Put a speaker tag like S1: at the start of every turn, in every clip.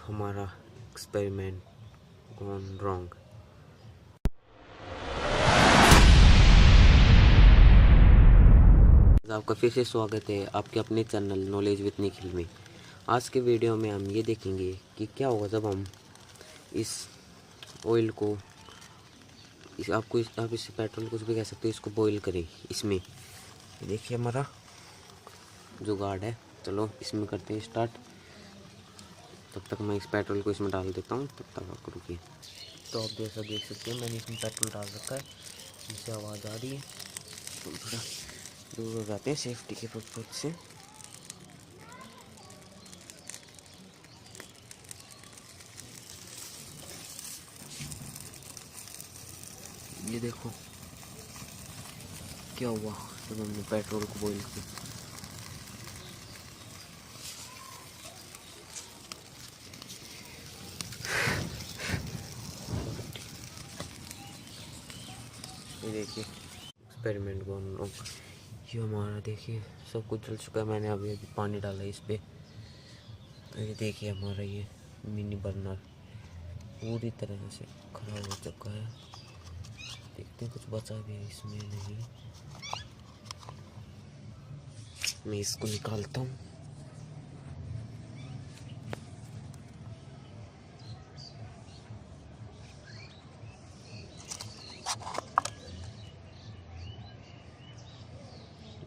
S1: हमारा experiment gone wrong. आपका फिर से स्वागत है आपके अपने चैनल नॉलेज विद निखिल में। आज के वीडियो में हम ये देखेंगे कि क्या होगा जब हम इस ऑयल को आप इस पेट्रोल कुछ भी कह सकते हो, इसको बॉईल करें। इसमें देखिए हमारा जुगाड़ है। चलो इसमें करते हैं स्टार्ट। तब तक मैं इस पेट्रोल को इसमें डाल देता हूँ, तब तक आप रुकिए। तो आप जैसा देख सकते हैं मैंने इसमें पेट्रोल डाल रखा है, जिससे आवाज़ आ रही है। तो थोड़ा दूर हो जाते हैं सेफ्टी के पर्पज से। ये देखो क्या हुआ जब हमने पेट्रोल को बॉईल किया। ये देखिए एक्सपेरिमेंट को हम लोग, ये हमारा देखिए सब कुछ जल चुका है। मैंने अभी पानी डाला है इस पर। तो ये देखिए हमारा ये मिनी बर्नर पूरी तरह से खराब हो चुका है। देखते हैं कुछ बचा भी है इसमें नहीं। मैं इसको निकालता हूँ।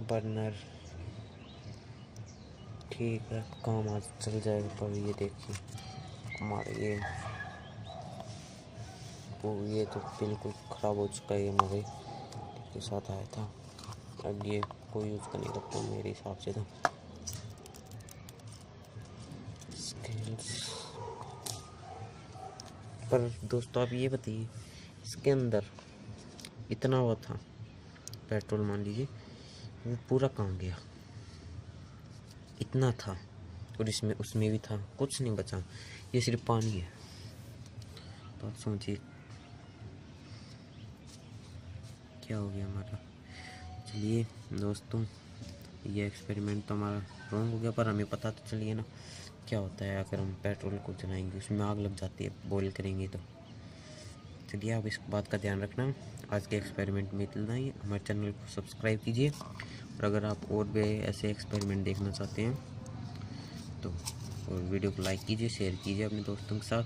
S1: बर्नर ठीक है, काम आज चल जाएगा। पर ये देखिए हमारा ये तो बिल्कुल ख़राब हो चुका है। ये हमारे के साथ आया था, अब ये कोई यूज़ का नहीं करता मेरे हिसाब से। तो पर दोस्तों आप ये बताइए, इसके अंदर इतना हुआ था पेट्रोल, मान लीजिए वो पूरा कहाँ गया? इतना था और इसमें उसमें भी था, कुछ नहीं बचा। ये सिर्फ पानी है। तो आप सोचिए क्या हो गया हमारा। चलिए दोस्तों, ये एक्सपेरिमेंट तो हमारा रॉन्ग हो गया, पर हमें पता तो चलिए ना क्या होता है अगर हम पेट्रोल को जलाएंगे, उसमें आग लग जाती है बॉईल करेंगे तो। चलिए आप इस बात का ध्यान रखना। आज के एक्सपेरिमेंट में इतना ही। हमारे चैनल को सब्सक्राइब कीजिए, और अगर आप और भी ऐसे एक्सपेरिमेंट देखना चाहते हैं तो और वीडियो को लाइक कीजिए, शेयर कीजिए अपने दोस्तों के साथ,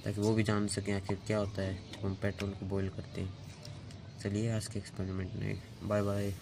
S1: ताकि वो भी जान सकें आखिर क्या होता है जब हम पेट्रोल को बॉईल करते हैं। चलिए आज के एक्सपेरिमेंट में बाय बाय।